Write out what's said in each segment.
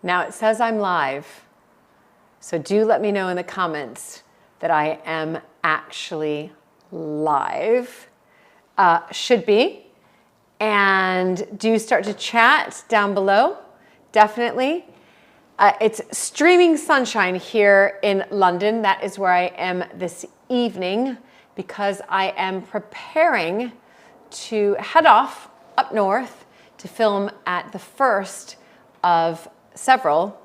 Now it says I'm live, so do let me know in the comments that I am actually live. Should be. And do start to chat down below, definitely. It's streaming sunshine here in London. That is where I am this evening because I am preparing to head off up north to film at the first of several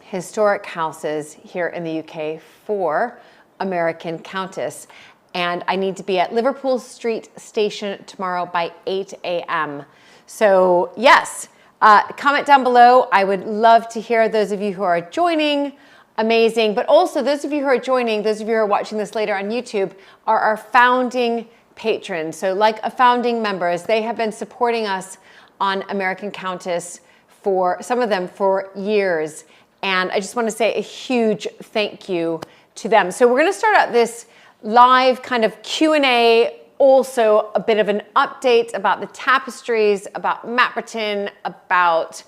historic houses here in the UK for American Countess. And I need to be at Liverpool Street Station tomorrow by 8 a.m. So yes, comment down below. I would love to hear those of you who are joining. Amazing. But also those of you who are joining, those of you who are watching this later on YouTube, are our founding patrons. So like founding members, they have been supporting us on American Countess for some of them for years. And I just want to say a huge thank you to them. So we're going to start out this live kind of Q&A, also a bit of an update about the tapestries, about Mapperton, about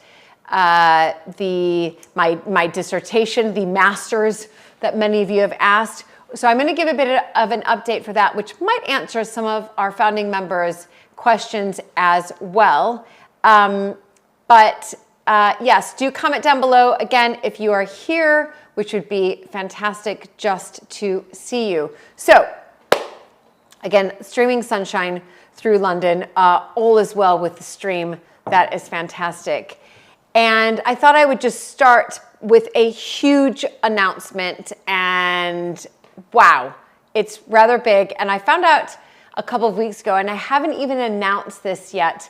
my dissertation, the masters that many of you have asked. So I'm going to give a bit of an update for that, which might answer some of our founding members' questions as well. Yes, do comment down below again if you are here, which would be fantastic just to see you. So again, streaming sunshine through London, all is well with the stream. That is fantastic. And I thought I would just start with a huge announcement, and wow, it's rather big. And I found out a couple of weeks ago, and I haven't even announced this yet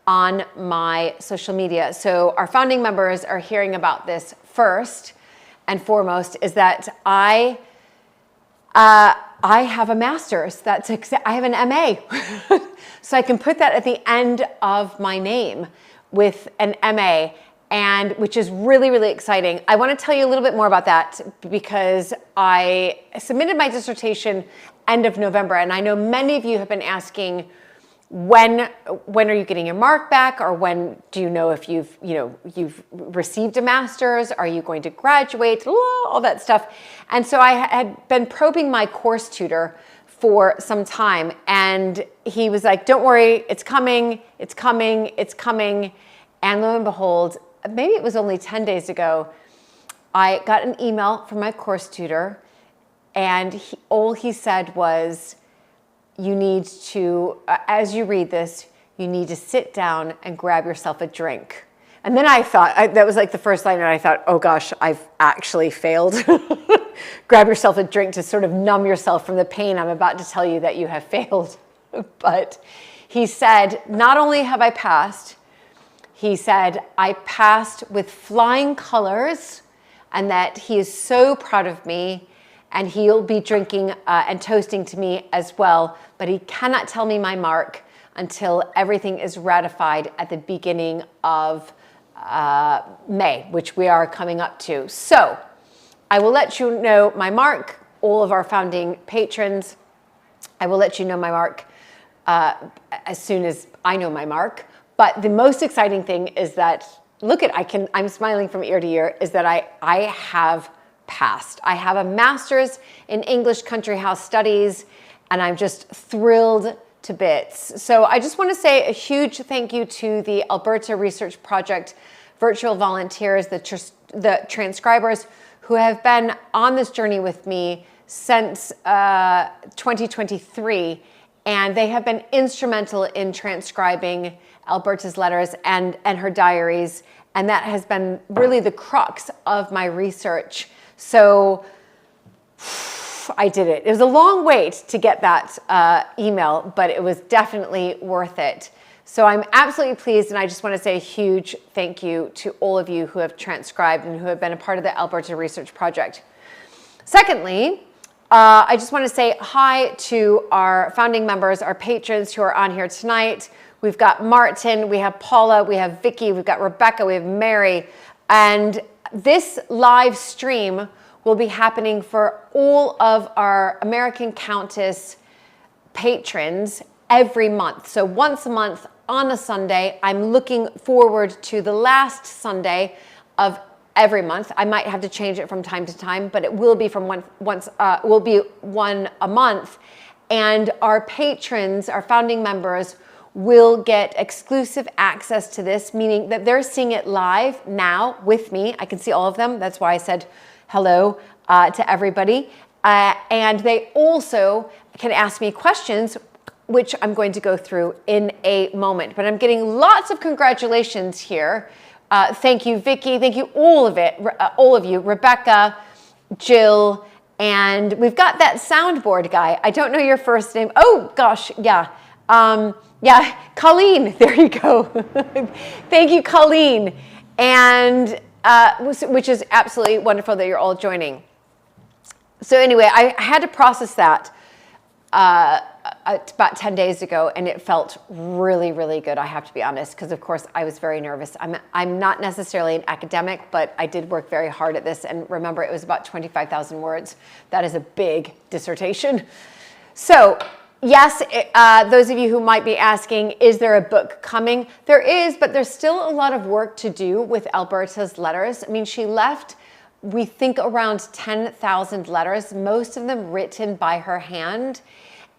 on my social media. So our founding members are hearing about this first and foremost, is that I have a master's. I have an MA. So I can put that at the end of my name with an MA, and which is really, really exciting. I want to tell you a little bit more about that because I submitted my dissertation end of November, and I know many of you have been asking, when are you getting your mark back, or when do you know if you've received a master's? Are you going to graduate? All that stuff. And so I had been probing my course tutor for some time, and he was like, don't worry, it's coming, it's coming, it's coming. And lo and behold, maybe it was only 10 days ago, I got an email from my course tutor, and all he said was, you need to, as you read this, you need to sit down and grab yourself a drink. And then I thought, that was like the first line, and I thought, oh gosh, I've actually failed. Grab yourself a drink to sort of numb yourself from the pain I'm about to tell you that you have failed. But he said, not only have I passed, he said, I passed with flying colors, and that he is so proud of me, and he'll be drinking and toasting to me as well, but he cannot tell me my mark until everything is ratified at the beginning of May, which we are coming up to. So I will let you know my mark, all of our founding patrons. I will let you know my mark as soon as I know my mark. But the most exciting thing is that, I'm smiling from ear to ear, is that I have passed. I have a master's in English Country House Studies, and I'm just thrilled to bits. So I just want to say a huge thank you to the Alberta Research Project virtual volunteers, the transcribers who have been on this journey with me since 2023, and they have been instrumental in transcribing Alberta's letters and her diaries, and that has been really the crux of my research. So I did it. It was a long wait to get that email, but it was definitely worth it. So I'm absolutely pleased, and I just want to say a huge thank you to all of you who have transcribed and who have been a part of the Alberta Research Project. Secondly, I just want to say hi to our founding members, our patrons who are on here tonight. We've got Martin, we have Paula, we have Vicky, we've got Rebecca, we have Mary, and this live stream will be happening for all of our American Countess patrons every month. So once a month on a Sunday. I'm looking forward to the last Sunday of every month. I might have to change it from time to time, but it will be from one a month. And our patrons, our founding members, will get exclusive access to this, meaning that they're seeing it live now with me. I can see all of them. That's why I said hello to everybody. And they also can ask me questions, which I'm going to go through in a moment. But I'm getting lots of congratulations here. Thank you, Vicky. Thank you, all of you, Rebecca, Jill, and we've got that soundboard guy. I don't know your first name. Oh, gosh, yeah. Yeah, Colleen, there you go. Thank you, Colleen. And which is absolutely wonderful that you're all joining. So anyway, I had to process that about 10 days ago, and it felt really, really good, I have to be honest, because of course I was very nervous. I'm not necessarily an academic, but I did work very hard at this, and remember, it was about 25,000 words. That is a big dissertation. So yes, those of you who might be asking, is there a book coming? There is, but there's still a lot of work to do with Alberta's letters. I mean, she left, we think, around 10,000 letters, most of them written by her hand.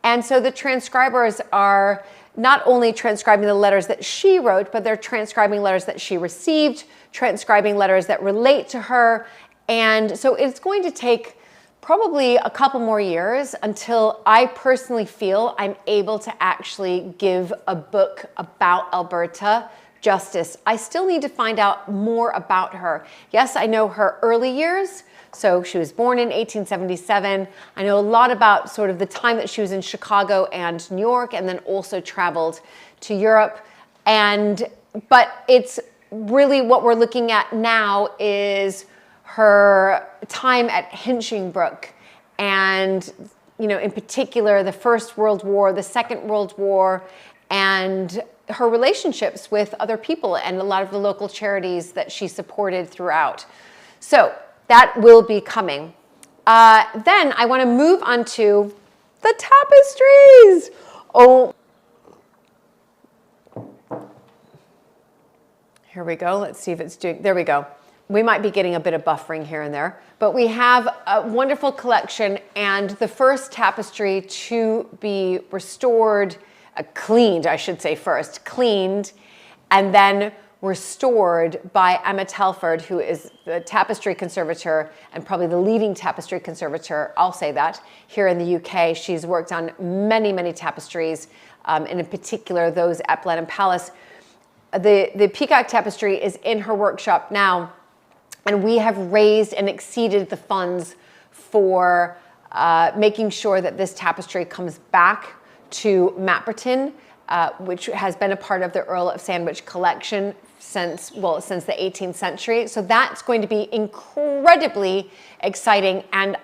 And so the transcribers are not only transcribing the letters that she wrote, but they're transcribing letters that she received, transcribing letters that relate to her. And so it's going to take probably a couple more years until I personally feel I'm able to actually give a book about Alberta justice. I still need to find out more about her. Yes, I know her early years. So she was born in 1877. I know a lot about sort of the time that she was in Chicago and New York, and then also traveled to Europe. But it's really what we're looking at now is her time at Hinchingbrook, and in particular the First World War, the Second World War, and her relationships with other people and a lot of the local charities that she supported throughout. So that will be coming. Then I want to move on to the tapestries. Oh, here we go. Let's see if it's doing, there we go. We might be getting a bit of buffering here and there, but we have a wonderful collection, and the first tapestry to be restored, cleaned, I should say first, cleaned, and then restored by Emma Telford, who is the tapestry conservator and probably the leading tapestry conservator, I'll say that, here in the UK. She's worked on many, many tapestries, and in particular those at Blenheim Palace. The Peacock tapestry is in her workshop now, and we have raised and exceeded the funds for making sure that this tapestry comes back to Mapperton, which has been a part of the Earl of Sandwich collection since the 18th century. So that's going to be incredibly exciting. And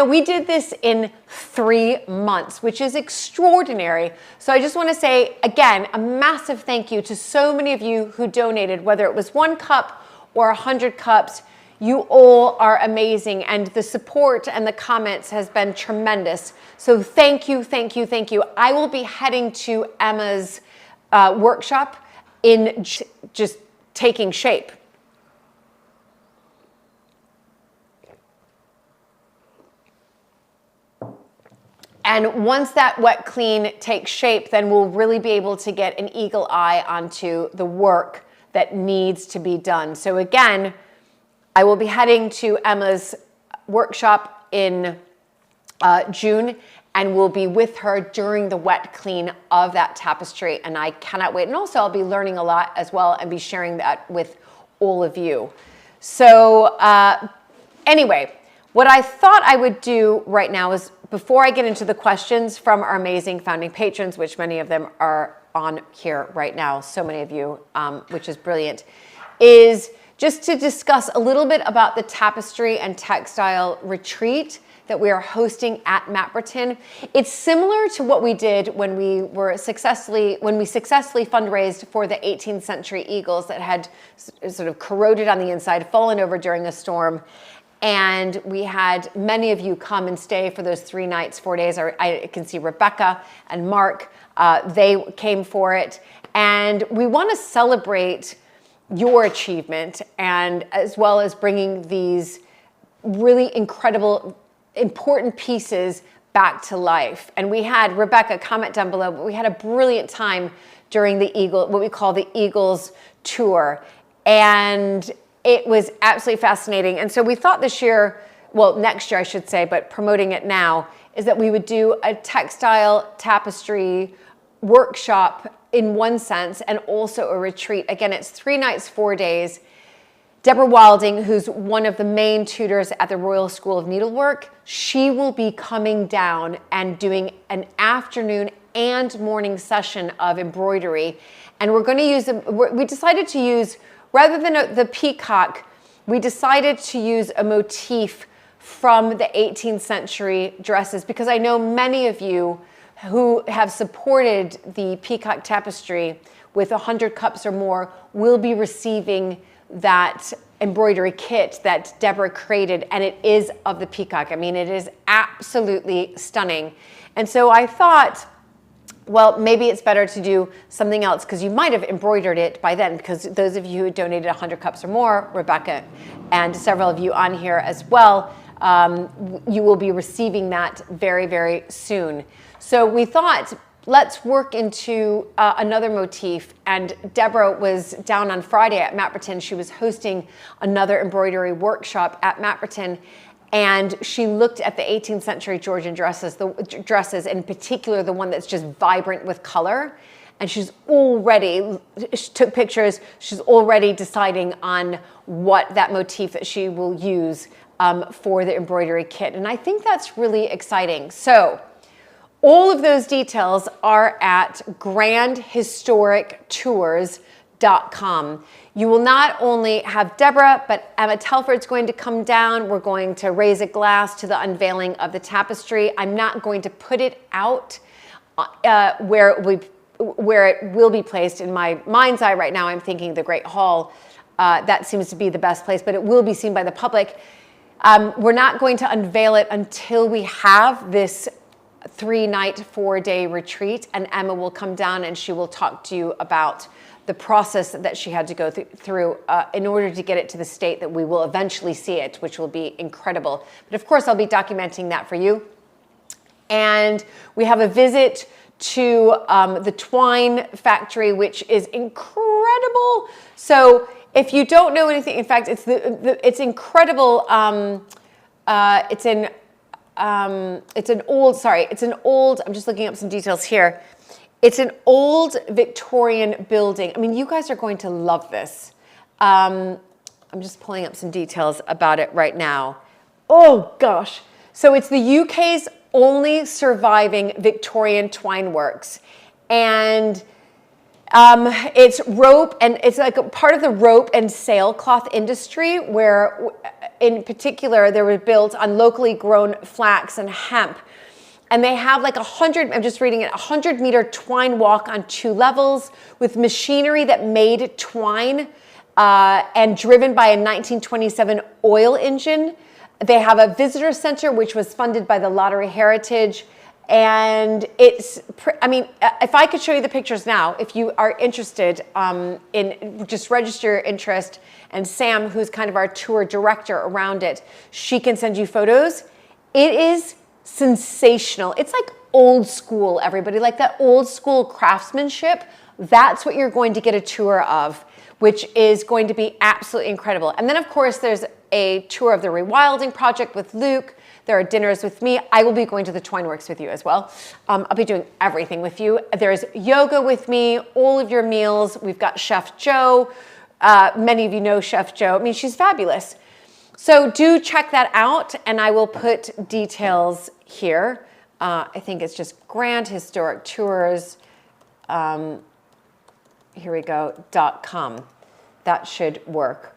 we did this in 3 months, which is extraordinary. So I just want to say, again, a massive thank you to so many of you who donated, whether it was 1 cup or 100 cups. You all are amazing, and the support and the comments has been tremendous. So thank you, thank you, thank you. I will be heading to Emma's workshop in just taking shape. And once that wet clean takes shape, then we'll really be able to get an eagle eye onto the work that needs to be done. So again, I will be heading to Emma's workshop in June, and we'll be with her during the wet clean of that tapestry, and I cannot wait. And also I'll be learning a lot as well and be sharing that with all of you. So anyway, what I thought I would do right now is, before I get into the questions from our amazing founding patrons, which many of them are on here right now, so many of you, which is brilliant, is just to discuss a little bit about the tapestry and textile retreat that we are hosting at Mapperton. It's similar to what we did when we successfully fundraised for the 18th century eagles that had sort of corroded on the inside, fallen over during a storm. And we had many of you come and stay for those 3 nights, 4 days. I can see Rebecca and Mark, they came for it. And we want to celebrate your achievement, and as well as bringing these really incredible, important pieces back to life. And we had, Rebecca, comment down below, but we had a brilliant time during the what we call the Eagles tour. And it was absolutely fascinating. And so we thought this year, well, next year I should say, but promoting it now, is that we would do a textile tapestry workshop in one sense, and also a retreat. Again, it's 3 nights, 4 days. Deborah Wilding, who's one of the main tutors at the Royal School of Needlework, she will be coming down and doing an afternoon and morning session of embroidery. And we're going to use, we decided to use, rather than the peacock, we decided to use a motif from the 18th century dresses, because I know many of you who have supported the peacock tapestry with 100 cups or more will be receiving that embroidery kit that Deborah created, and it is of the peacock. I mean, it is absolutely stunning. And so I thought, well, maybe it's better to do something else, because you might have embroidered it by then, because those of you who donated 100 cups or more, Rebecca, and several of you on here as well, you will be receiving that very, very soon. So we thought, let's work into another motif. And Deborah was down on Friday at Mapperton. She was hosting another embroidery workshop at Mapperton. And she looked at the 18th century Georgian dresses, in particular, the one that's just vibrant with color. And she took pictures. She's already deciding on what that motif that she will use for the embroidery kit. And I think that's really exciting. So all of those details are at grandhistorictours.com. You will not only have Deborah, but Emma Telford's going to come down. We're going to raise a glass to the unveiling of the tapestry. I'm not going to put it out where it will be placed. In my mind's eye right now, I'm thinking the Great Hall. That seems to be the best place, but it will be seen by the public. We're not going to unveil it until we have this 3-night, 4-day retreat, and Emma will come down and she will talk to you about the process that she had to go through in order to get it to the state that we will eventually see it, which will be incredible. But of course, I'll be documenting that for you. And we have a visit to the twine factory, which is incredible. So if you don't know anything, in fact, it's incredible. It's an old, I'm just looking up some details here. It's an old Victorian building. I mean, you guys are going to love this. I'm just pulling up some details about it right now. Oh gosh. So it's the UK's only surviving Victorian twine works. And it's rope, and it's like a part of the rope and sailcloth industry, where in particular they were built on locally grown flax and hemp. And they have like 100, I'm just reading it, 100-meter twine walk on 2 levels with machinery that made twine and driven by a 1927 oil engine. They have a visitor center, which was funded by the Lottery Heritage. And it's, I mean, if I could show you the pictures now, if you are interested in, just register your interest. And Sam, who's kind of our tour director around it, she can send you photos. It is sensational. It's like old school, everybody, like that old school craftsmanship. That's what you're going to get a tour of, which is going to be absolutely incredible. And then of course there's a tour of the Rewilding project with Luke. There are dinners with me. I will be going to the twine works with you as well. I'll be doing everything with you. There's yoga with me, all of your meals. We've got Chef Joe. Many of you know Chef Joe. I mean, she's fabulous. So do check that out, and I will put details here. I think it's just Grand Historic Tours. Here we go, .com. That should work.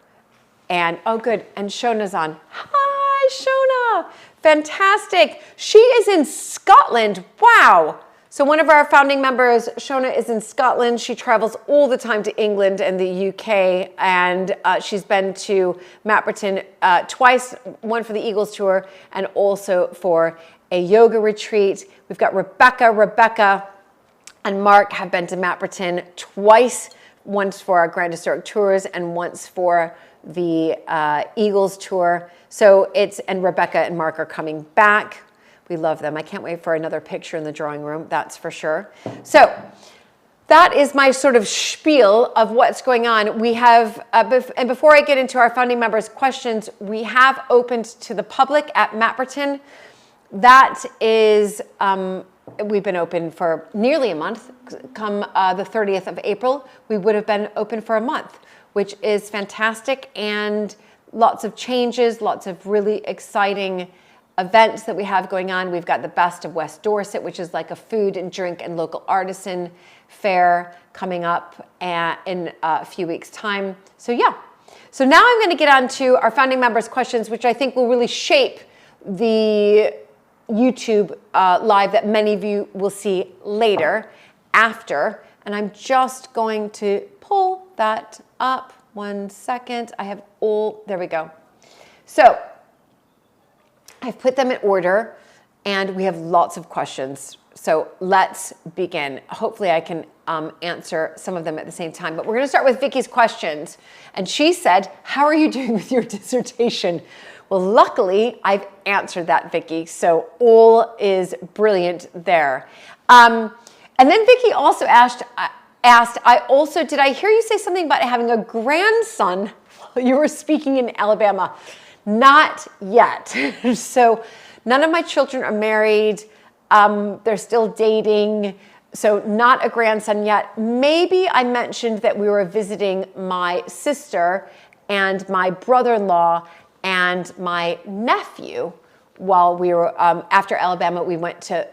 And oh good, and Shona's on. Hi, Shona. Fantastic. She is in Scotland. Wow. So one of our founding members, Shona, is in Scotland. She travels all the time to England and the UK, and she's been to Mapperton twice, one for the Eagles tour and also for a yoga retreat. We've got Rebecca and Mark have been to Mapperton twice once for our Grand Historic Tours and once for the Eagles Tour. So and Rebecca and Mark are coming back. We love them. I can't wait for another picture in the drawing room, that's for sure. So that is my sort of spiel of what's going on. We have, and before I get into our founding members' questions, we have opened to the public at Mapperton. That is, we've been open for nearly a month. Come the 30th of April, we would have been open for a month, which is fantastic, and lots of changes, lots of really exciting events that we have going on. We've got the Best of West Dorset, which is like a food and drink and local artisan fair coming up in a few weeks' time. So yeah. So now I'm going to get on to our founding members' questions, which I think will really shape the YouTube live that many of you will see later, after. And I'm just going to pull that up 1 second. I have there we go. So I've put them in order, and we have lots of questions. So let's begin. Hopefully I can answer some of them at the same time, but we're going to start with Vicky's questions. And she said, how are you doing with your dissertation? Well, luckily I've answered that, Vicky. So all is brilliant there. And then Vicky also asked, did I hear you say something about having a grandson while you were speaking in Alabama? Not yet. So none of my children are married. They're still dating. So not a grandson yet. Maybe I mentioned that we were visiting my sister and my brother-in-law and my nephew while we were, after Alabama, we went to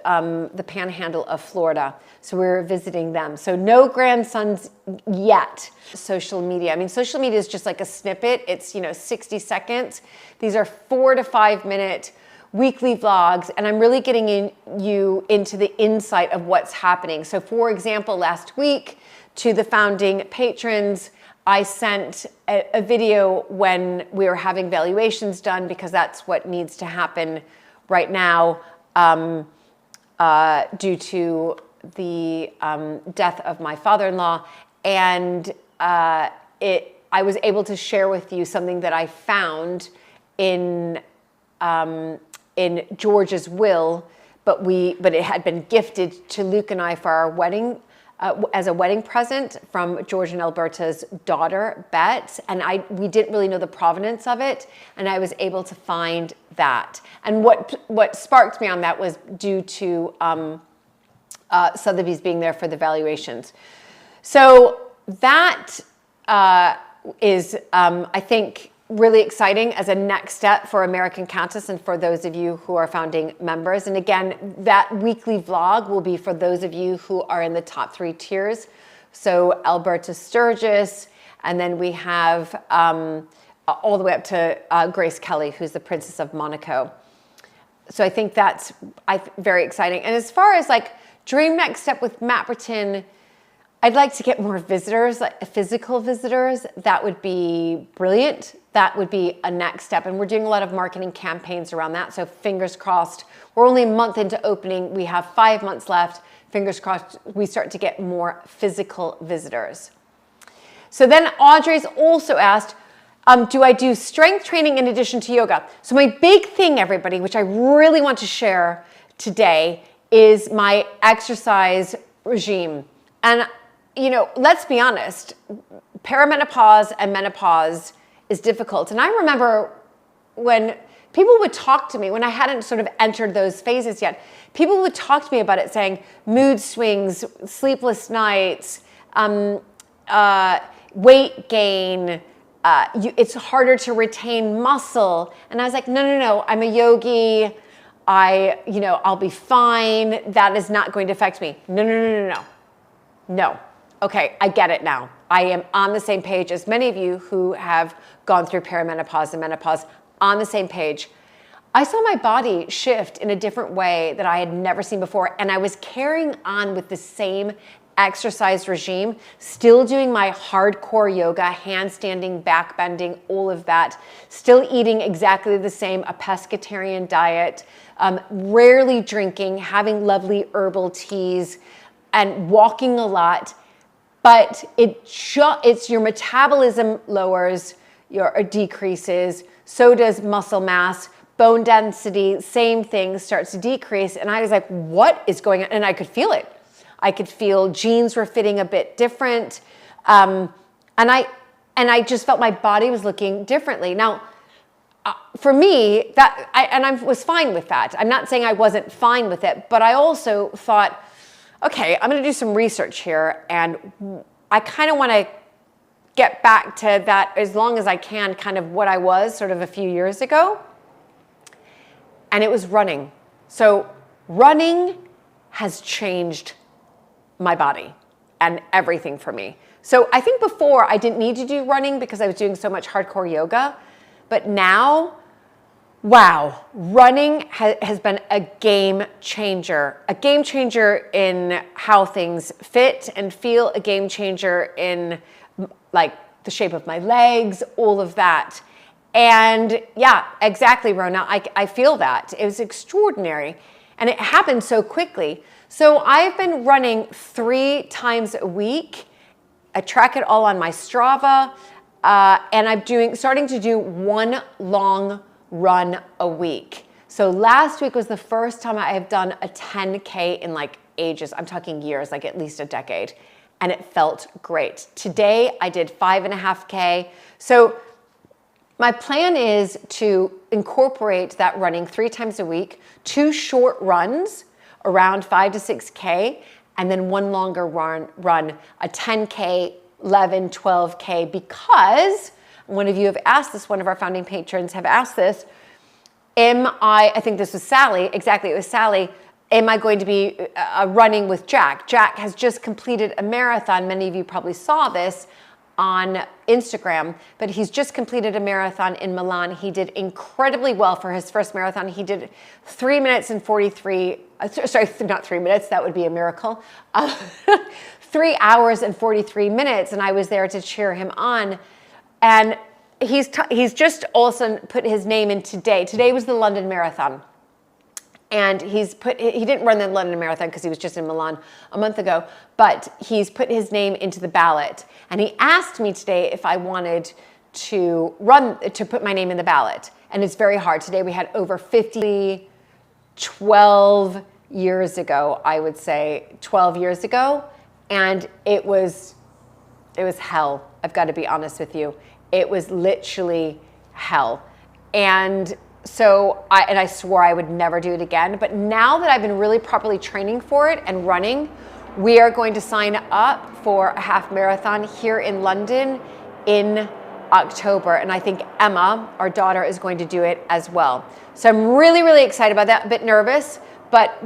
the panhandle of Florida. So we were visiting them. So no grandsons yet. Social media. I mean, social media is just like a snippet. It's, 60 seconds. These are 4 to 5 minute weekly vlogs, and I'm really getting you into the insight of what's happening. So for example, last week to the founding patrons, I sent a video when we were having valuations done, because that's what needs to happen right now due to the death of my father-in-law. And I was able to share with you something that I found in George's will, but it had been gifted to Luke and I for our wedding, as a wedding present from George and Alberta's daughter, Bet. And we didn't really know the provenance of it, and I was able to find that. And what sparked me on that was due to Sotheby's being there for the valuations. So that is, I think, really exciting as a next step for American Countess and for those of you who are founding members. And again, that weekly vlog will be for those of you who are in the top 3 tiers. So Alberta Sturgis, and then we have all the way up to Grace Kelly, who's the Princess of Monaco. So I think that's very exciting. And as far as like dream next step with Mapperton, I'd like to get more visitors, like physical visitors. That would be brilliant. That would be a next step. And we're doing a lot of marketing campaigns around that. So fingers crossed. We're only a month into opening. We have 5 months left. Fingers crossed we start to get more physical visitors. So then Audrey's also asked, do I do strength training in addition to yoga? So my big thing, everybody, which I really want to share today, is my exercise regime. And let's be honest, perimenopause and menopause is difficult. And I remember when people would talk to me, when I hadn't sort of entered those phases yet, people would talk to me about it saying mood swings, sleepless nights, weight gain, it's harder to retain muscle. And I was like, no, I'm a yogi. I'll be fine. That is not going to affect me. No. Okay, I get it now. I am on the same page as many of you who have gone through perimenopause and menopause, on the same page. I saw my body shift in a different way that I had never seen before, and I was carrying on with the same exercise regime, still doing my hardcore yoga, handstanding, back bending, all of that, still eating exactly the same, a pescatarian diet, rarely drinking, having lovely herbal teas, and walking a lot. but it's your metabolism lowers, or decreases, so does muscle mass, bone density, same thing, starts to decrease. And I was like, what is going on? And I could feel it. I could feel jeans were fitting a bit different. And I just felt my body was looking differently. Now, for me, I was fine with that. I'm not saying I wasn't fine with it, but I also thought, okay, I'm going to do some research here, and I kind of want to get back to that as long as I can, kind of what I was sort of a few years ago. And it was running. So running has changed my body and everything for me. So I think before I didn't need to do running because I was doing so much hardcore yoga. But now, wow, running has been a game changer in how things fit and feel, a game changer in like the shape of my legs, all of that. And yeah, exactly, Rona, I feel that. It was extraordinary. And it happened so quickly. So I've been running 3 times a week. I track it all on my Strava. And I'm starting to do 1 long run a week. So last week was the first time I have done a 10K in like ages. I'm talking years, like at least a decade. And it felt great. Today I did 5.5K. So my plan is to incorporate that running 3 times a week, 2 short runs around 5 to 6K, and then 1 longer run, a 10K, 11, 12K, because one of you have asked this, one of our founding patrons have asked this, I think this was Sally, exactly, it was Sally, am I going to be running with Jack? Jack has just completed a marathon. Many of you probably saw this on Instagram, but he's just completed a marathon in Milan. He did incredibly well for his first marathon. He did 3 minutes and 43, sorry, not 3 minutes, that would be a miracle. 3 hours and 43 minutes, and I was there to cheer him on. And he's just also put his name in today. Today was the London Marathon. And he didn't run the London Marathon because he was just in Milan a month ago, but he's put his name into the ballot. And he asked me today if I wanted to put my name in the ballot. And it's very hard. Today we had over 50, 12 years ago, I would say 12 years ago. And it was hell. I've got to be honest with you. It was literally hell. And so I swore I would never do it again. But now that I've been really properly training for it and running, we are going to sign up for a half marathon here in London in October. And I think Emma, our daughter, is going to do it as well. So I'm really, really excited about that. A bit nervous, but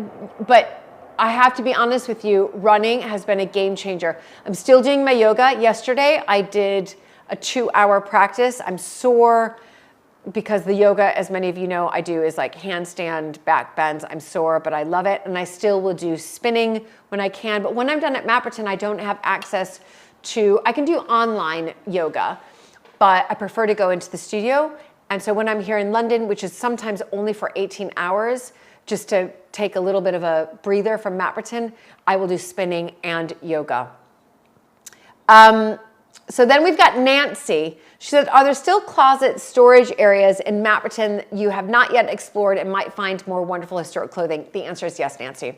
I have to be honest with you, running has been a game changer. I'm still doing my yoga. Yesterday, I did a 2-hour practice. I'm sore because the yoga, as many of you know, I do is like handstand, back bends. I'm sore, but I love it. And I still will do spinning when I can. But when I'm done at Mapperton, I don't have access I can do online yoga, but I prefer to go into the studio. And so when I'm here in London, which is sometimes only for 18 hours, just to take a little bit of a breather from Mapperton, I will do spinning and yoga. So then we've got Nancy. She said, are there still closet storage areas in Mapperton you have not yet explored and might find more wonderful historic clothing? The answer is yes, Nancy.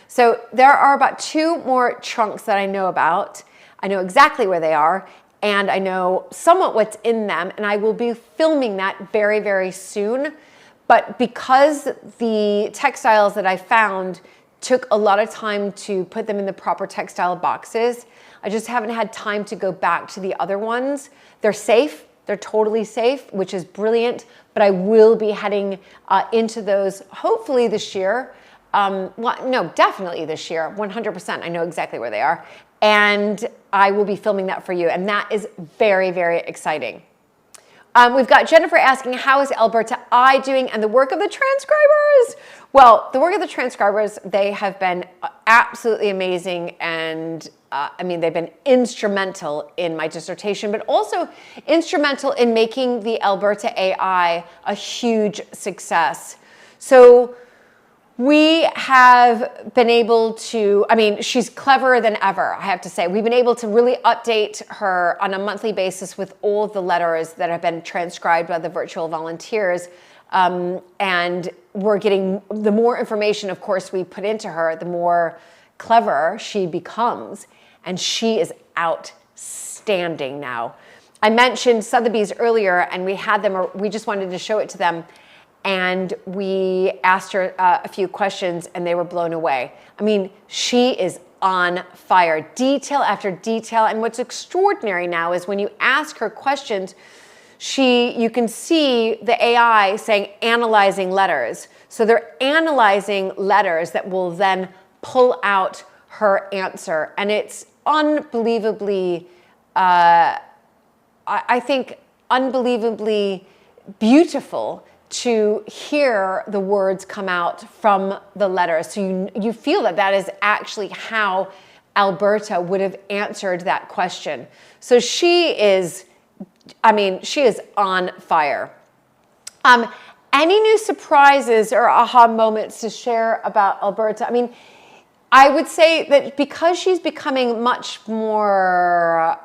So there are about 2 more trunks that I know about. I know exactly where they are, and I know somewhat what's in them, and I will be filming that very, very soon. But because the textiles that I found took a lot of time to put them in the proper textile boxes, I just haven't had time to go back to the other ones. They're safe. They're totally safe, which is brilliant. But I will be heading into those hopefully this year. Well, no, definitely this year, 100%. I know exactly where they are. And I will be filming that for you. And that is very, very exciting. We've got Jennifer asking, how is Alberta I doing and the work of the transcribers? Well, the work of the transcribers, they have been absolutely amazing. And I mean, they've been instrumental in my dissertation, but also instrumental in making the Alberta AI a huge success. So We have been able to, I mean, she's cleverer than ever, I have to say. We've been able to really update her on a monthly basis with all of the letters that have been transcribed by the virtual volunteers. And we're getting, the more information, of course, we put into her, the more clever she becomes. And she is outstanding now. I mentioned Sotheby's earlier, and we had them, we just wanted to show it to them. And we asked her a few questions, and they were blown away. I mean, she is on fire, detail after detail. And what's extraordinary now is when you ask her questions, you can see the AI saying analyzing letters. So they're analyzing letters that will then pull out her answer. And it's unbelievably, I think, unbelievably beautiful to hear the words come out from the letters. So you feel that that is actually how Alberta would have answered that question. So she is, I mean, she is on fire. Any new surprises or aha moments to share about Alberta? I mean, I would say that because she's becoming much more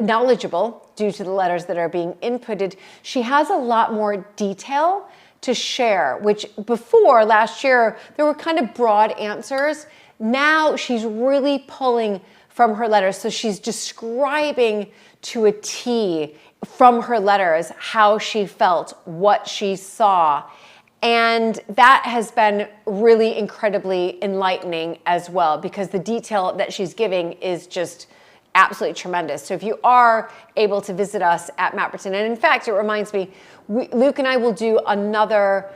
knowledgeable due to the letters that are being inputted, she has a lot more detail to share, which before last year, there were kind of broad answers. Now she's really pulling from her letters. So she's describing to a T from her letters how she felt, what she saw. And that has been really incredibly enlightening as well, because the detail that she's giving is just absolutely tremendous. So if you are able to visit us at Mapperton, and in fact, it reminds me, Luke and I will do another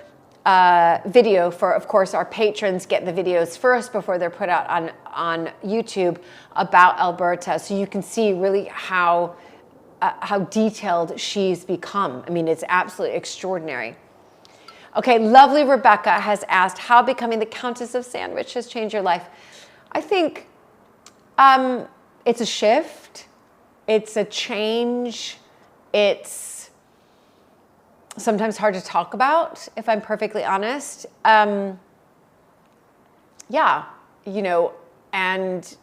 video for, of course, our patrons get the videos first before they're put out on YouTube about Alberta. So you can see really how detailed she's become. I mean, it's absolutely extraordinary. Okay, lovely Rebecca has asked, how becoming the Countess of Sandwich has changed your life? I think it's a shift, it's a change, it's sometimes hard to talk about, if I'm perfectly honest. Yeah, you know, and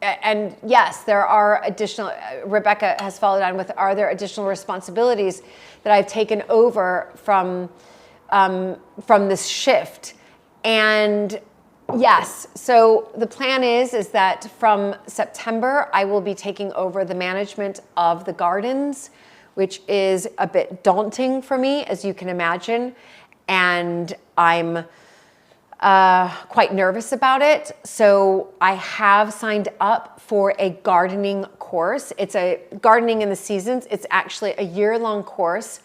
yes, there are additional, Rebecca has followed on with, are there additional responsibilities that I've taken over from this shift? And yes, so the plan is that from September, I will be taking over the management of the gardens, which is a bit daunting for me, as you can imagine. And I'm quite nervous about it. So I have signed up for a gardening course. It's a gardening in the seasons. It's actually a year-long course.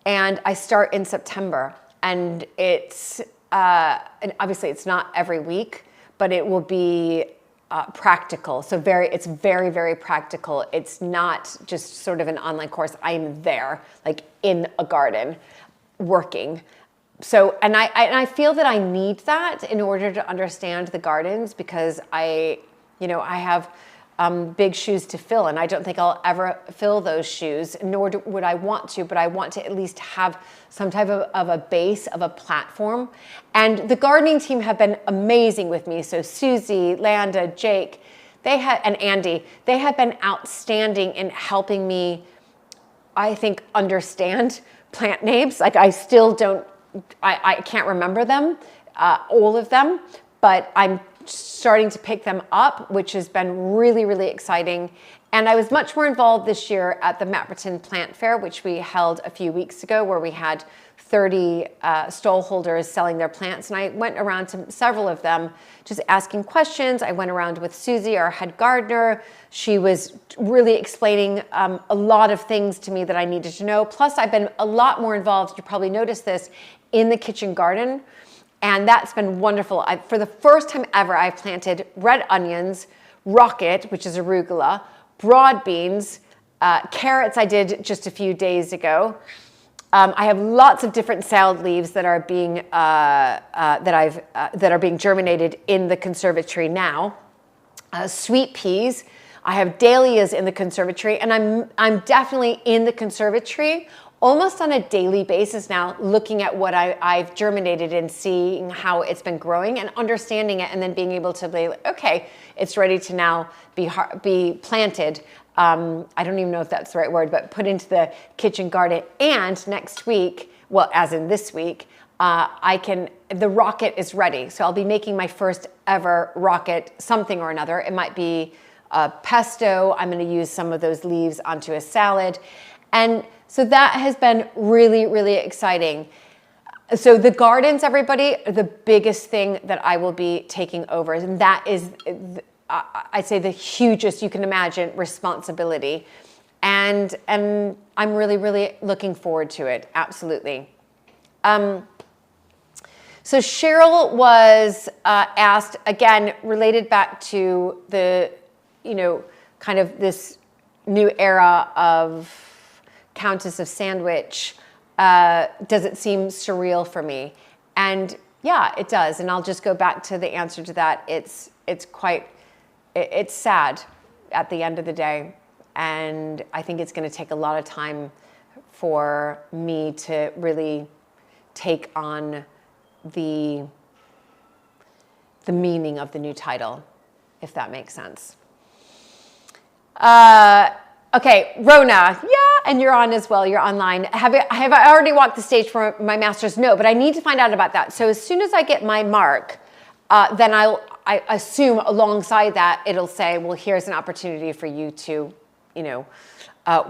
And I start in September. And it's, and obviously it's not every week, but it will be practical. So it's very, very practical. It's not just sort of an online course. I'm there, like in a garden, working. So, and I feel that I need that in order to understand the gardens, because I have big shoes to fill, and I don't think I'll ever fill those shoes, nor would I want to, but I want to at least have some type of a base, of a platform. And the gardening team have been amazing with me. So Susie, Landa, Jake, and Andy, they have been outstanding in helping me, I think, understand plant names. Like I still don't, I can't remember them, all of them, but I'm starting to pick them up, which has been really, really exciting. And I was much more involved this year at the Mapperton Plant Fair, which we held a few weeks ago, where we had 30 stall holders selling their plants. And I went around to several of them just asking questions. I went around with Susie, our head gardener. She was really explaining a lot of things to me that I needed to know. Plus, I've been a lot more involved, you probably noticed this, in the kitchen garden. And that's been wonderful. For the first time ever, I've planted red onions, rocket, which is arugula, broad beans, carrots I did just a few days ago. I have lots of different salad leaves that are being that are being germinated in the conservatory now. Sweet peas, I have dahlias in the conservatory, and I'm definitely in the conservatory almost on a daily basis now, looking at what I've germinated and seeing how it's been growing and understanding it, and then being able to be like, okay, it's ready to now be planted. I don't even know if that's the right word, but put into the kitchen garden. And next week, well, as in this week, the rocket is ready. So I'll be making my first ever rocket something or another. It might be pesto. I'm going to use some of those leaves onto a salad. And so that has been really, really exciting. So the gardens, everybody, are the biggest thing that I will be taking over. And that is, I'd say, the hugest you can imagine responsibility. And I'm really, really looking forward to it. Absolutely. So Cheryl was asked, again, related back to the, kind of this new era of Countess of Sandwich, does it seem surreal for me? And yeah, it does. And I'll just go back to the answer to that. It's sad at the end of the day. And I think it's going to take a lot of time for me to really take on the meaning of the new title, if that makes sense. Okay, Rona, yeah, and you're on as well, you're online. Have I already walked the stage for my master's? No, but I need to find out about that. So as soon as I get my mark, then I assume alongside that, it'll say, well, here's an opportunity for you to,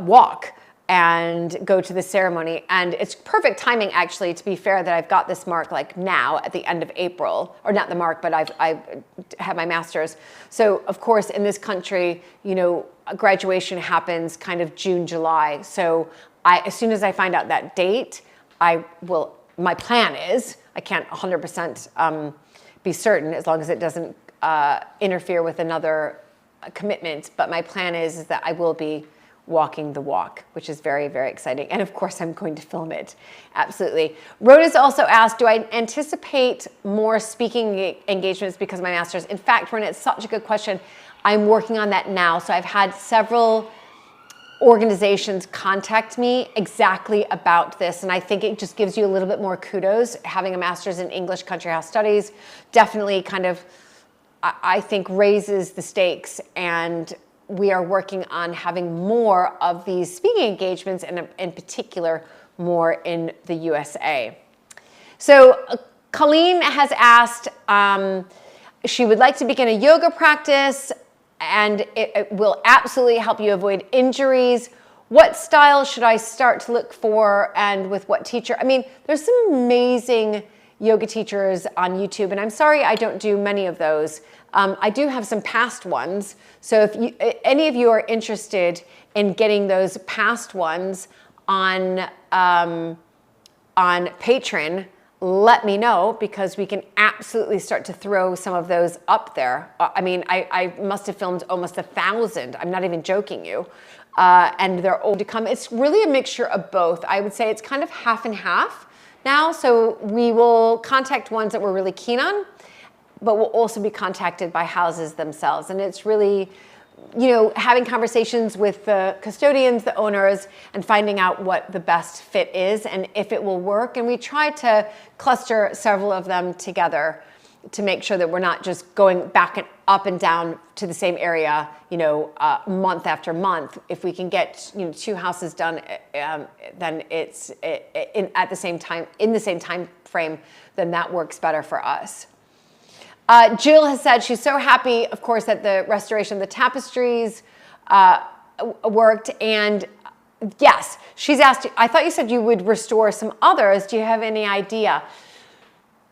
walk and go to the ceremony. And it's perfect timing, actually, to be fair, that I've got this mark like now at the end of April, or not the mark, but I've had my master's. So of course, in this country, graduation happens kind of June, July. So as soon as I find out that date, my plan is, I can't 100% be certain as long as it doesn't interfere with another commitment, but my plan is that I will be walking the walk, which is very, very exciting. And of course, I'm going to film it. Absolutely. Rhoda's also asked, do I anticipate more speaking engagements because of my master's? In fact, Rhoda, it's such a good question. I'm working on that now. So I've had several organizations contact me exactly about this. And I think it just gives you a little bit more kudos. Having a master's in English Country House Studies definitely kind of, I think, raises the stakes. And we are working on having more of these speaking engagements, and in particular, more in the USA. So Colleen has asked, she would like to begin a yoga practice, and it will absolutely help you avoid injuries. What style should I start to look for, and with what teacher? I mean, there's some amazing yoga teachers on YouTube, and I'm sorry I don't do many of those. I do have some past ones. So if any of you are interested in getting those past ones on Patron, let me know, because we can absolutely start to throw some of those up there. I mean, I must have filmed almost 1,000. I'm not even joking you. And they're all to come. It's really a mixture of both. I would say it's kind of half and half now. So we will contact ones that we're really keen on, but we'll also be contacted by houses themselves. And it's really, having conversations with the custodians, the owners, and finding out what the best fit is and if it will work. And we try to cluster several of them together to make sure that we're not just going back and up and down to the same area, month after month. If we can get, 2 houses done, then it's in the same time frame, then that works better for us. Jill has said she's so happy, of course, that the restoration of the tapestries worked. And yes, she's asked, I thought you said you would restore some others. Do you have any idea?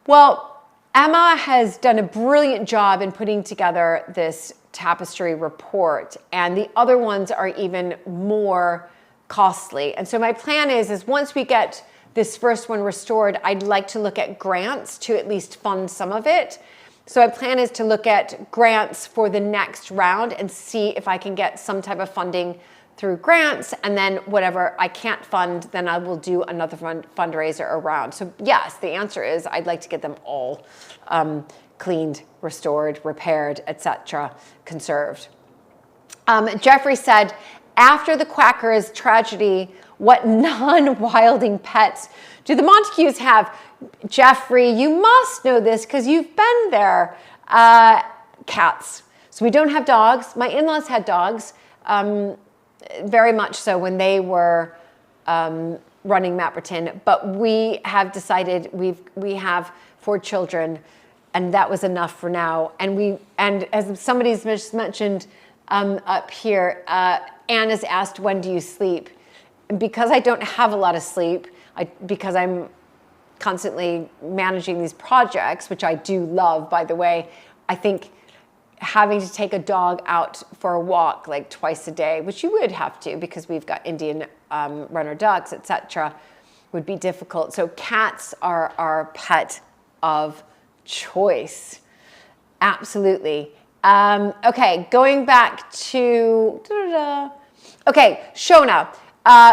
Well, Emma has done a brilliant job in putting together this tapestry report, and the other ones are even more costly. And so my plan is once we get this first one restored, I'd like to look at grants to at least fund some of it. So my plan is to look at grants for the next round and see if I can get some type of funding through grants, and then whatever I can't fund, then I will do another fundraiser around. So yes, the answer is I'd like to get them all cleaned, restored, repaired, etc., conserved. Jeffrey said, after the Quackers tragedy, what non-wilding pets do the Montagues have? Jeffrey, you must know this because you've been there. Cats. So we don't have dogs. My in-laws had dogs, very much so when they were running Mapperton. But we have decided we have 4 children, and that was enough for now. And as somebody's just mentioned up here, Anne has asked, when do you sleep? And because I don't have a lot of sleep, because I'm constantly managing these projects, which I do love, by the way, I think having to take a dog out for a walk like twice a day, which you would have to because we've got Indian runner ducks, etc., would be difficult. So cats are our pet of choice. Absolutely. Okay, going back to, okay, Shona,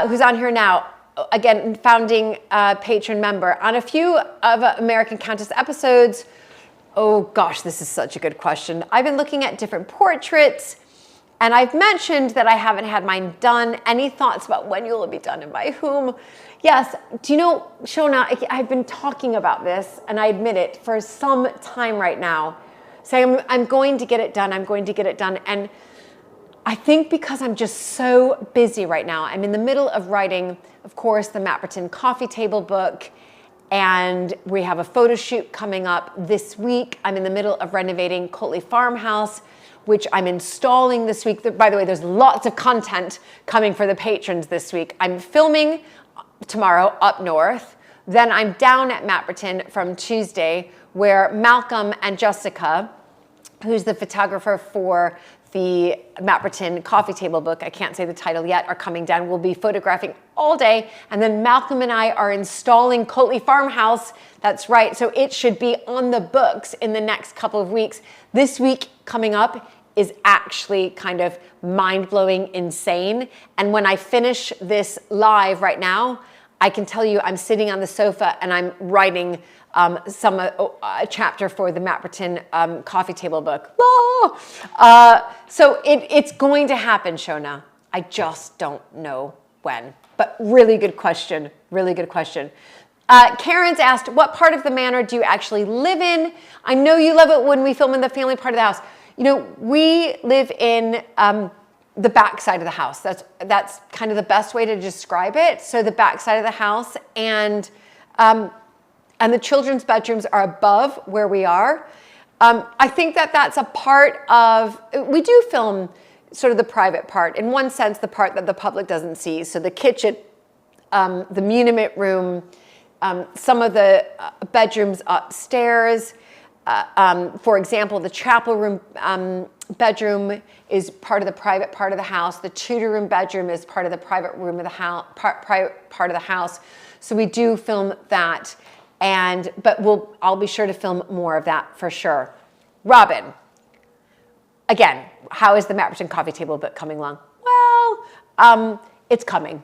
who's on here now, again, founding Patron member. On a few of American Countess episodes, oh gosh, this is such a good question. I've been looking at different portraits, and I've mentioned that I haven't had mine done. Any thoughts about when you'll be done and by whom? Yes, do you know, Shona, I've been talking about this, and I admit it, for some time right now, saying I'm going to get it done, I'm going to get it done. And I think because I'm just so busy right now, I'm in the middle of writing, of course, the Mapperton coffee table book, and we have a photo shoot coming up this week. I'm in the middle of renovating Cotley Farmhouse, which I'm installing this week. By the way, there's lots of content coming for the patrons this week. I'm filming tomorrow up north. Then I'm down at Mapperton from Tuesday, where Malcolm and Jessica, who's the photographer for the Mapperton coffee table book, I can't say the title yet, are coming down. We'll be photographing all day. And then Malcolm and I are installing Cotley Farmhouse. That's right. So it should be on the books in the next couple of weeks. This week coming up is actually kind of mind-blowing, insane. And when I finish this live right now, I can tell you I'm sitting on the sofa and I'm writing a chapter for the Mapperton coffee table book. So it's going to happen, Shona. I just don't know when. But really good question. Really good question. Karen's asked, what part of the manor do you actually live in? I know you love it when we film in the family part of the house. You know, we live in the back side of the house. That's kind of the best way to describe it. So the back side of the house, and the children's bedrooms are above where we are. I think that's a part of, we do film sort of the private part, in one sense, the part that the public doesn't see. So the kitchen, the muniment room, some of the bedrooms upstairs. For example, the chapel room bedroom is part of the private part of the house. The Tudor room bedroom is part of the private room of the house, part of the house. So we do film that, but I'll be sure to film more of that for sure. Robin, again, how is the Mapperton coffee table book coming along? Well, it's coming.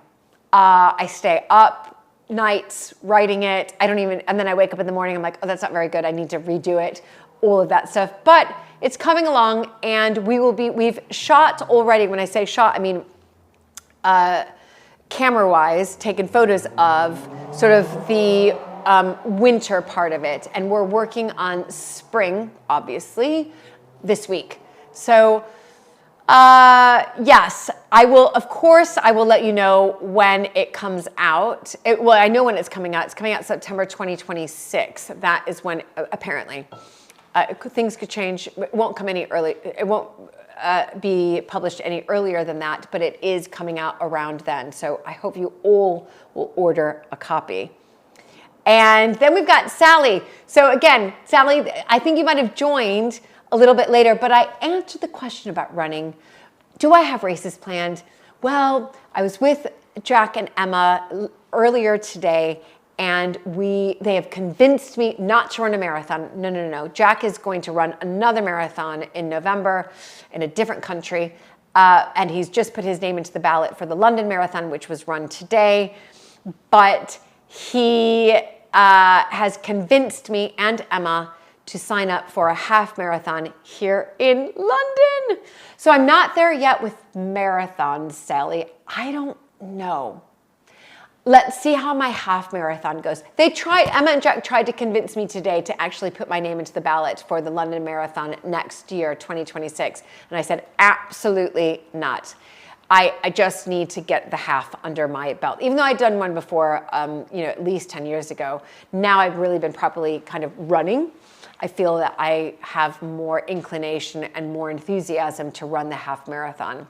I stay up nights writing it. And then I wake up in the morning, I'm like, oh, that's not very good. I need to redo it, all of that stuff. But it's coming along, and we've shot already. When I say shot, I mean camera-wise, taken photos of sort of the winter part of it. And we're working on spring, obviously, this week. So yes, I will let you know when it comes out. I know when it's coming out. It's coming out September 2026. That is when, apparently. Things could change. It won't come any early. It won't be published any earlier than that, but it is coming out around then. So I hope you all will order a copy. And then we've got Sally. So again, Sally, I think you might have joined a little bit later, but I answered the question about running. Do I have races planned? Well, I was with Jack and Emma earlier today, and they have convinced me not to run a marathon. No. Jack is going to run another marathon in November in a different country, and he's just put his name into the ballot for the London Marathon, which was run today. But he has convinced me and Emma to sign up for a half marathon here in London. So I'm not there yet with marathons, Sally. I don't know. Let's see how my half marathon goes. Emma and Jack tried to convince me today to actually put my name into the ballot for the London Marathon next year, 2026. And I said, absolutely not. I just need to get the half under my belt. Even though I'd done one before, at least 10 years ago, now I've really been properly kind of running. I feel that I have more inclination and more enthusiasm to run the half marathon.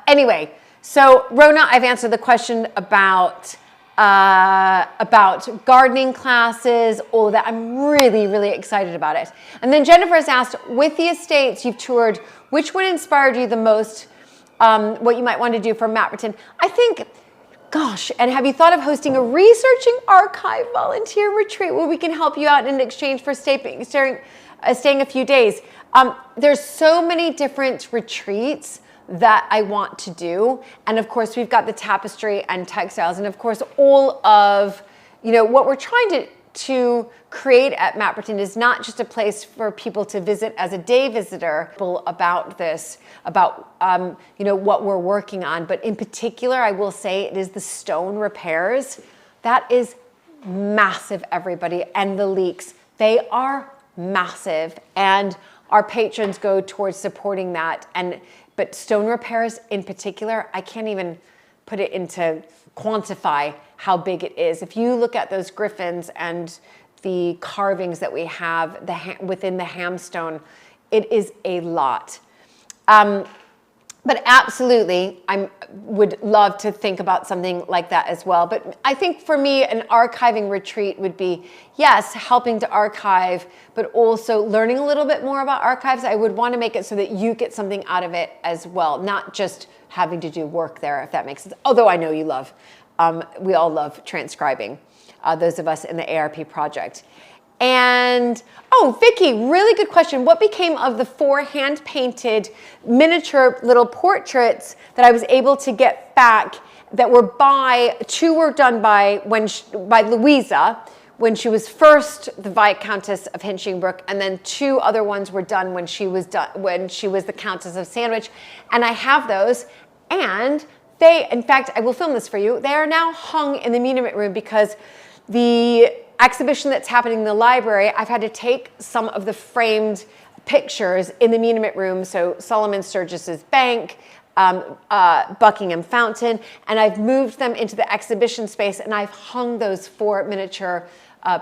Anyway, so Rona, I've answered the question about gardening classes, all of that. I'm really, really excited about it. And then Jennifer has asked, with the estates you've toured, which one inspired you the most, what you might want to do for Mapperton? I think, gosh, and have you thought of hosting a researching archive volunteer retreat where we can help you out in exchange for staying a few days? There's so many different retreats that I want to do. And of course, we've got the tapestry and textiles. And of course, all of, what we're trying to create at Mapperton is not just a place for people to visit as a day visitor about this, about, what we're working on. But in particular, I will say it is the stone repairs. That is massive, everybody. And the leaks, they are massive. And our patrons go towards supporting that. But stone repairs in particular, I can't even put it into quantify how big it is. If you look at those griffins and the carvings that we have within the hamstone, it is a lot. But absolutely, I would love to think about something like that as well. But I think for me, an archiving retreat would be, yes, helping to archive, but also learning a little bit more about archives. I would want to make it so that you get something out of it as well, not just having to do work there, if that makes sense. Although I know you love, we all love transcribing, those of us in the ARP project. And, Vicky, really good question. What became of the 4 hand-painted miniature little portraits that I was able to get back that were 2 were done by Louisa when she was first the Viscountess of Hinchingbrook, and then 2 other ones were done when she was the Countess of Sandwich. And I have those, and in fact, I will film this for you. They are now hung in the Muniment room because the exhibition that's happening in the library, I've had to take some of the framed pictures in the Muniment room, so Solomon Sturgis's Bank, Buckingham Fountain, and I've moved them into the exhibition space, and I've hung those 4 miniature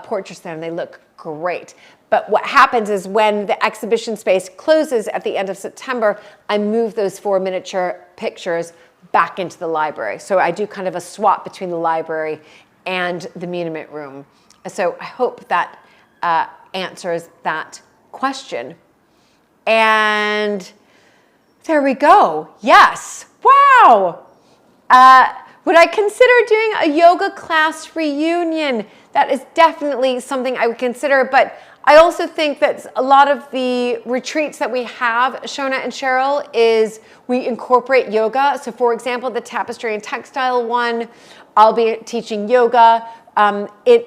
portraits there, and they look great. But what happens is when the exhibition space closes at the end of September, I move those 4 miniature pictures back into the library. So I do kind of a swap between the library and the Muniment room. So I hope that answers that question. And there we go. Yes. Wow. Would I consider doing a yoga class reunion? That is definitely something I would consider. But I also think that a lot of the retreats that we have, Shona and Cheryl, is we incorporate yoga. So for example, the tapestry and textile one, I'll be teaching yoga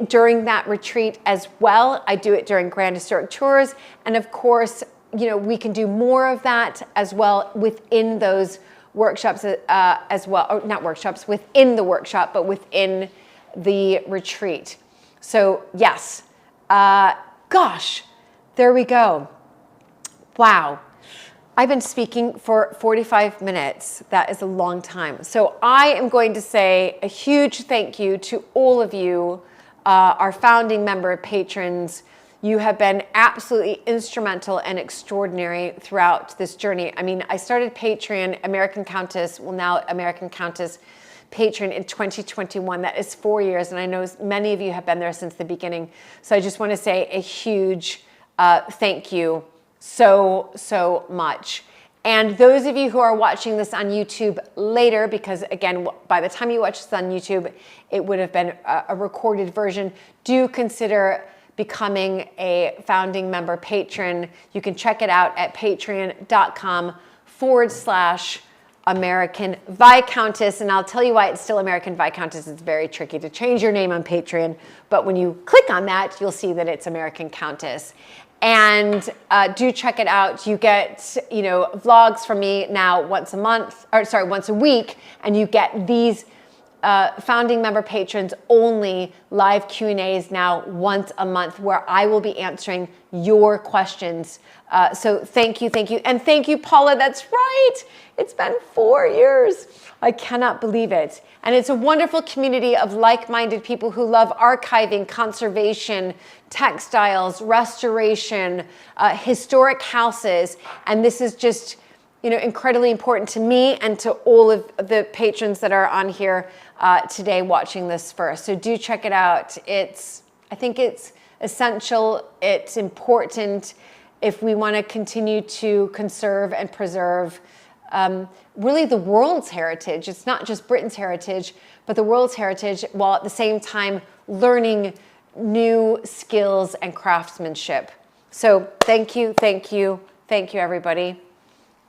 during that retreat as well. I do it during Grand Historic Tours. And of course, we can do more of that as well within those workshops as well, or not workshops, within the workshop, but within the retreat. So yes, gosh, there we go. Wow. I've been speaking for 45 minutes. That is a long time. So I am going to say a huge thank you to all of you, our founding member patrons. You have been absolutely instrumental and extraordinary throughout this journey. I mean, I started Patreon, American Countess, well now American Countess Patron in 2021. That is 4 years, and I know many of you have been there since the beginning. So I just want to say a huge thank you so much. And those of you who are watching this on YouTube later, because again, by the time you watch this on YouTube, it would have been a recorded version, do consider becoming a founding member patron. You can check it out at patreon.com/, American Viscountess, and I'll tell you why it's still American Viscountess. It's very tricky to change your name on Patreon, but when you click on that, you'll see that it's American Countess. And do check it out. You get, vlogs from me now once a week, and you get these founding member patrons only live Q&As now once a month, where I will be answering your questions. So thank you. And thank you, Paula. That's right. It's been 4 years. I cannot believe it. And it's a wonderful community of like-minded people who love archiving, conservation, textiles, restoration, historic houses. And this is just, incredibly important to me and to all of the patrons that are on here today watching this first. So do check it out. I think it's essential. It's important if we want to continue to conserve and preserve really the world's heritage. It's not just Britain's heritage, but the world's heritage, while at the same time learning new skills and craftsmanship. So thank you, everybody.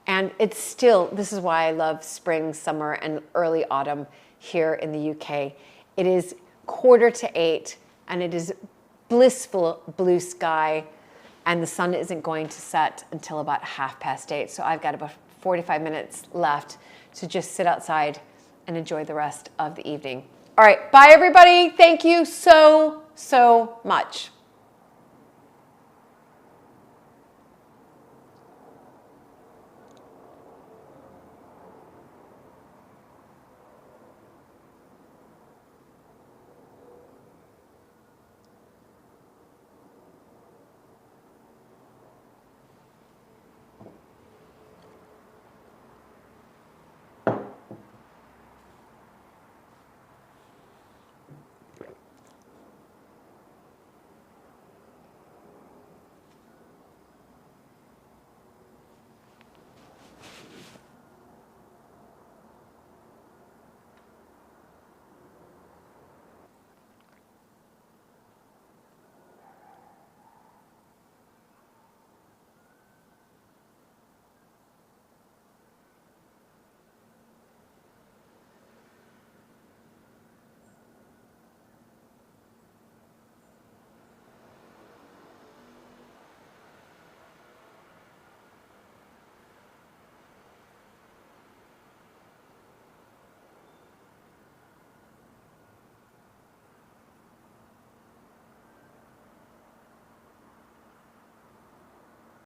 And this is why I love spring, summer, and early autumn here in the UK. It is 7:45, and it is blissful blue sky, and the sun isn't going to set until about 8:30. So I've got about 45 minutes left to just sit outside and enjoy the rest of the evening. All right, bye everybody. Thank you so much.